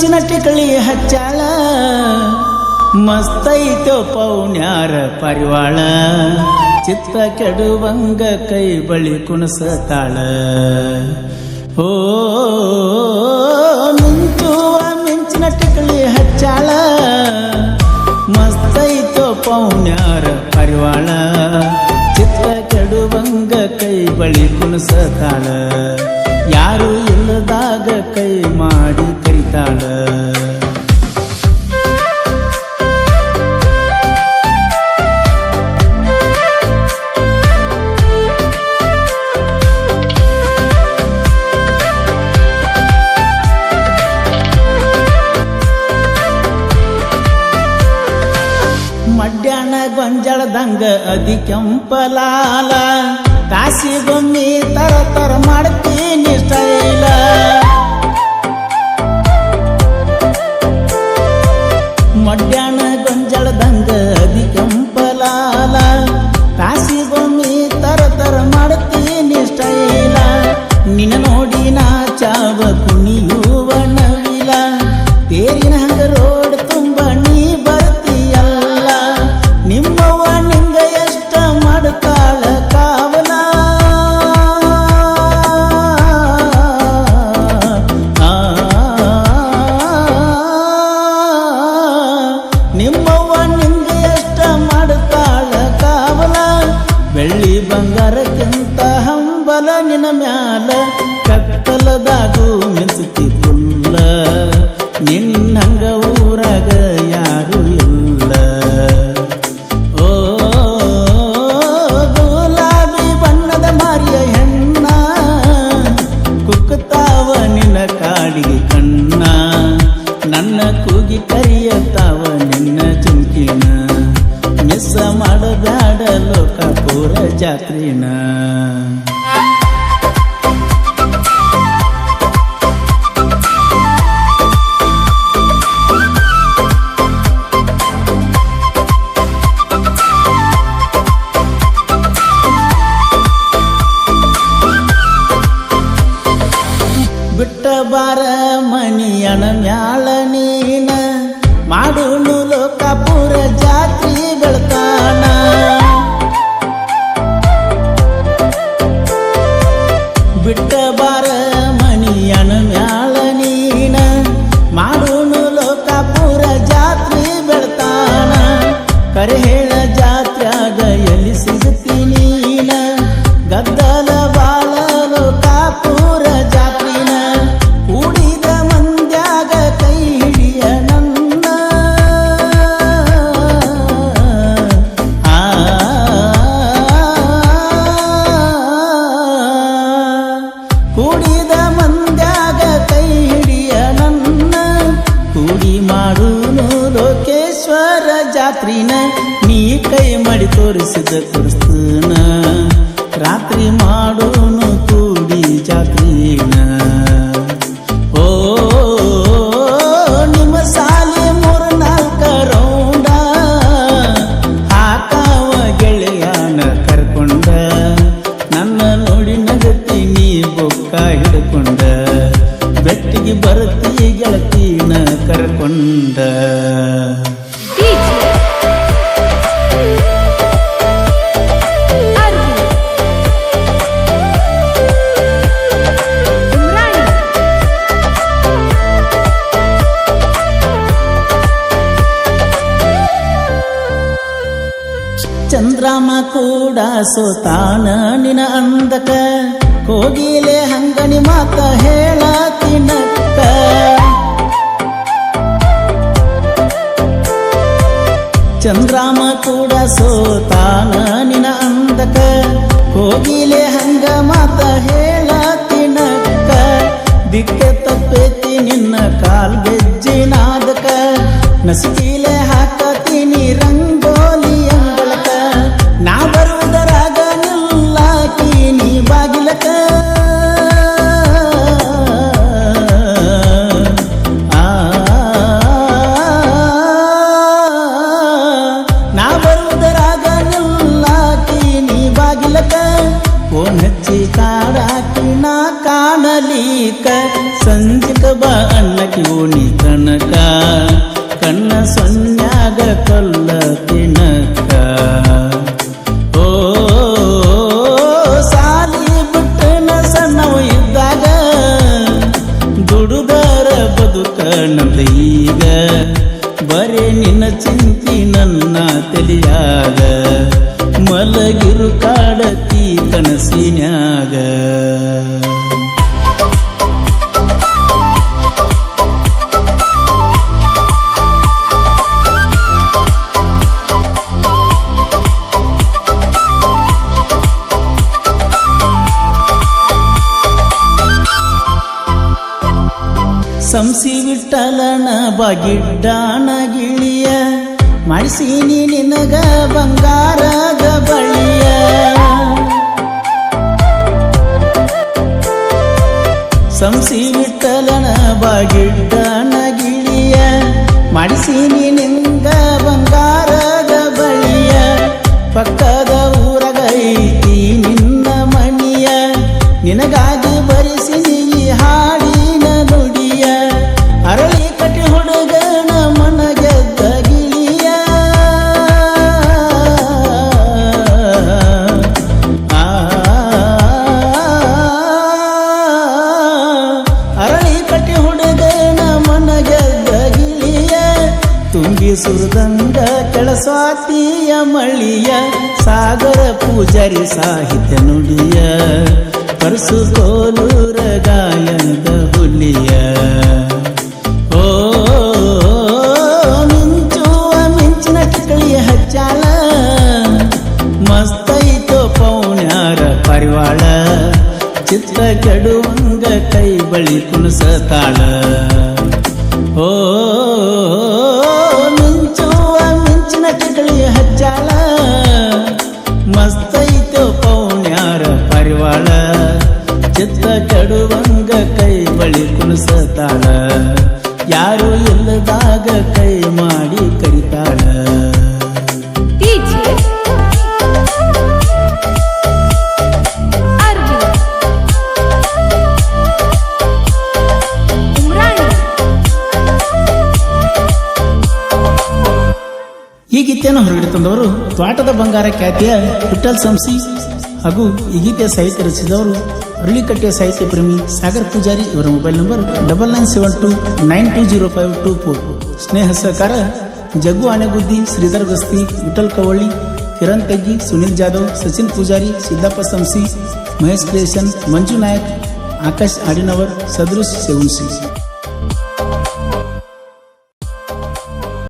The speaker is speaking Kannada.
ಮಿಂಚಿನ ಟಿಕಳಿ ಹಚ್ಚಾಳ ಮಸ್ತೈತೋ ಪೌನ್ಯಾರ ಪರಿವಾಳ ಚಿತ್ತ ಕೆಡುವಂಗ ಕೈ ಬಳಿ ಕುಣಸತಾಳ ಓ ಮಿಂಚುವ ಮಿಂಚಿನ ಟಿಕಳಿ ಹಚ್ಚಾಳ ಮಸ್ತೈತೋ ಪೌನ್ಯಾರ ಪರಿವಾಳ ಚಿತ್ತ ಕೆಡುವಂಗ ಕೈ ಬಳಿ ಕುಣಸತಾಳ ಯಾರು ಇಲ್ಲದಾಗ ಕೈ ಮಾಡಿ ಕರಿತಾಳ ಮಡ್ಯಾಣ ಗೊಂಜಳದಂಗ ಅದಿ ಕೆಂಪಲಾಲ ಕಾಸಿಗೊಮ್ಮಿ ತರ ತರ ಮಾಡ್ತೀನಿ ಸ್ಟೈಲ ಮಡ್ಯಾಣ ಗೊಂಜಳದಂಗ ಅದಿ ಕೆಂಪಲಾಲ ಕಾಸಿಗೊಮ್ಮಿ ತರ ತರ ಮಾಡ್ತೀನಿ ಸ್ಟೈಲ ನಿನ್ನ ನೋಡಿ ನಾ ಚಾವ ಕುಣಿಯುವ ನವಿಲ ತೇರಿನ ಹಂಗ ರೋಡ್ ತುಂಬ ನೀ ಬರ್ತೀಯಲ್ಲ ನಿಮ್ಮವ್ವ ನಿಂಗ ಎಷ್ಟ ಮಾಡ್ತಾಳ ಕಾವಲ ನಿಮ್ಮವ್ವ ನಿಂಗ ಎಷ್ಟ ಮಾಡ್ತಾಳ ಕಾವಲ ಬೆಳ್ಳಿ ಬಂಗಾರಕ್ಕಿಂತ ಹಂಬಲ ನಿನ್ನ ಮ್ಯಾಲ ಕತ್ತಲದಾಗೂ ಮಿಂಚುತ್ತಿ ಫುಲ್ಲ ನಿನ್ನಂಗ ಊರಾಗ ಯಾರು ಇಲ್ಲ ಓ ಗುಲಾಬಿ ಬಣ್ಣದ ಮಾರಿಯ ಹೆಣ್ಣ ಕುಕ್ಕುತ್ತಾವ ನಿನ್ನ ಕಾಡಿಗೆ ಕಣ್ಣ ನನ್ನ ಕೂಗಿ ಕರಿಯತ್ತಾವ ನಿನ್ನ ಚುಂಕಿನ ಮಿಸ್ ಮಾಡಬ್ಯಾಡ ಲೋಕಾಪುರ ಜಾತ್ರಿನ ಬಿಟ್ಟ ಬಾರ ಮನಿಯಣ ಮ್ಯಾಳ ನೀನ ಮಾಡುನು ಲೋಕಾಪುರ ಜಾತ್ರಿ ಬೆಳತಾನ ಬಿಟ್ಟ ಬಾರ ಮನಿಯಣ ಮ್ಯಾಳ ನೀನ ಮಾಡುನು ಲೋಕಾಪುರ ಜಾತ್ರಿ ಬೆಳತಾನ ಕರೆ ಹೇಳ ಜಾತ್ರ್ಯಾಗ ಎಲ್ಲಿ ಸಿಗುತ್ತಿ ನೀನ ಗದ್ದಲ ಬಾಳ ಲೋಕಾಪುರ ಜಾತ್ರಿನ ಕೂಡಿದ ಮಂದ್ಯಾಗ ಕೈ ಹಿಡಿಯ ನನ್ನ ಕೂಡಿದ ಮಂದ್ಯಾಗ ಕೈ ಹಿಡಿಯ ನನ್ನ ಕೂಡಿ ಮಾಡುನು ಲೋಕೇಶ್ವರ ಜಾತ್ರಿನ ನೀ ಕೈ ಮಾಡಿ ತೋರಿಸಿದ ತೋರಿಸ್ತನ ರಾತ್ರಿ ಮಾಡೋನು ಕೂಡಿ ಜಾತ್ರಿನ ಓ ನಿಮ್ಮ ಸಾಲಿ 3-4 ರೌಂಡ ಹಾಕಾವ ಗೆಳೆಯನ ಕರ್ಕೊಂಡ ನನ್ನ ನೋಡಿ ನಗತೀನಿ ಬೊಕ್ಕ ಹಿಡ್ಕೊಂಡ ಬೆಟ್ಟಿಗೆ ಬರ್ತಿ ಗೆಳತಿನ ಕರ್ಕೊಂಡ ಚಂದ್ರಮ ಕೂಡ ಸೋತಾನ ನಿನ ಅಂದಕ ಕೋಗಿಲೆ ಹಂಗನಿ ಮಾತ ಹೇಳತಿನಕ್ಕ ಚಂದ್ರಮ ಕೂಡ ಸೋತಾನ ನಿನ ಅಂದಕ ಕೋಗಿಲೆ ಹಂಗ ಮಾತ ಹೇಳತಿನಕ್ಕ ದಿಕ್ಕೆ ತಪ್ಪೇತಿ ನಿನ್ನ ಕಾಲ್ ಗೆಜ್ಜಿನಾದಕ ನಸಿಕಿಲೆ ಹಾಕತೀನಿ ರಂಗೋಲಿ ಅಂಗಳಕ ನಾ ಬರುವುದರಾಗ ನಿಲ್ಲಾಕೀನಿ ಬಾಗಿಲಕ ನಾ ಬರುವುದರಾಗ ನಿಲ್ಲಾಕೀನಿ ಬಾಗಿಲಕ ಫೋನ್ ಹಚ್ಚಿ ಕಾಡಾಕಿ ನಾ ಕಾಣಲೀಕ ಸಂಜಿಕ ಬಾ ಅನ್ನಕ್ಕೆ ಓಣಿ ಕನಕ ಕಣ್ಣ ಸೊನ್ಯಾಗ ಕಲ್ಲ ತಿನಕ ಓ ಸಾಲಿ ಬಿಟ್ಟನ ಸಣ್ಣವ ಇದ್ದಾಗ ದುಡುದರ ಬದುಕ ನಂದ ಈಗ ಬರೇ ನಿನ್ನ ಚಿಂತಿ ನನ್ನ ತಲಿಯಾಗ ಮಲಗಿರು ಕಾಡತಿ ಕನಸಿನ್ಯಾಗ ಸಂಸಿ ವಿಠಲನ ಬಾಗಿಡ್ಡಾನ ಗಿಳಿಯ ಮಾಡಿಸೀನಿ ನಿನಗ ಬಂಗಾರದ ಬಳಿಯ ಸಂಸಿ ವಿಠಲನ ಬಾಗಿಡ್ಡಾನ ಗಿಳಿಯ ಮಾಡಿಸೀನಿ ನಿಂಗ ಬಂಗಾರದ ಬಳಿಯ ಪಕ್ಕದ ಊರಗೈತಿ ನಿನ್ನ ಮನಿಯ ನಿನಗಾಗಿ ಬರಿಸಿನಿ ಹಾಡಿನ ನುಡಿಯ ಅರಳಿ ಕಟ್ಟಿ ಹುಡುಗನ ಮನ ಗೆದ್ದ ಗಿಳಿಯ ಅರಳಿ ಕಟ್ಟಿ ಹುಡುಗನ ಮನ ಗೆದ್ದ ಗಿಳಿಯ ತುಂಬಿ ಸುರದಂಗ ಕೆಳಸ್ವಾತಿಯ ಮಳಿಯ ಸಾಗರ ಪೂಜಾರಿ ಸಾಹಿತ್ಯ ನುಡಿಯ ಪರಸು ಕೋಲೂರ ಗಾಯನದ ಹುಲಿಯ ಓ ಮಿಂಚುವ ಮಿಂಚಿನ ಟಿಕಳಿಯ ಹಚ್ಚಾಳ ಮಸ್ತೈತೋ ಪೌಣ್ಯಾರ ಪರಿವಾಳ ಚಿತ್ತ ಕೆಡುವಂಗ ಕೈ ಬಳಿ ಕುಣಸತಾಳ ಓ ಮಿಂಚುವ ಮಿಂಚಿನ ಟಿಕಳಿಯ ಹಚ್ಚಾಳ ಮಸ್ತೈತೋ ಪೌಣ್ಯಾರ ಪರಿವಾಳ ಚಿತ್ತ ಕೆಡುವಂಗ ಕೈ ಬಳಿ ಕುಣಿಸತಾಳ ಯಾರು ಇಲ್ಲದಾಗ ಕೈ ಮಾಡಿ ಕರಿತಾಳ ಈ ಗೀತೆಯನ್ನು ಹೊರಗಡೆ ತಂದವರು ತ್ವಾಟದ ಬಂಗಾರ ಖ್ಯಾತಿಯ ವಿಠಲ್ ಸಂಸಿ ಹಾಗೂ ಈ ಗೀತೆಯ ಸಾಹಿತ್ಯ ರಚಿಸಿದವರು ಅರಳಿಕಟ್ಟೆಯ ಸಾಹಿತ್ಯ ಪ್ರೇಮಿ ಸಾಗರ್ ಪೂಜಾರಿ. ಇವರ ಮೊಬೈಲ್ ನಂಬರ್ 9972920524. ಸ್ನೇಹ ಸಹಕಾರ ಜಗ್ಗು ಆನೆಗುದ್ದಿ, ಶ್ರೀಧರ್ ಗಸ್ತಿ, ವಿಠಲ್ ಕವಳ್ಳಿ, ಕಿರಣ್ ತೆಗ್ಗಿ, ಸುನಿಲ್ ಜಾಧವ್, ಸಚಿನ್ ಪೂಜಾರಿ, ಸಿದ್ದಪ್ಪ ಸಂಸಿ, ಮಹೇಶ್ ಕ್ರಿಯೇಷನ್, ಮಂಜು ನಾಯಕ್, ಆಕಾಶ್ ಆಡಿನವರ್, ಸದೃಶ್ ಸೇವುನ್ಸಿ.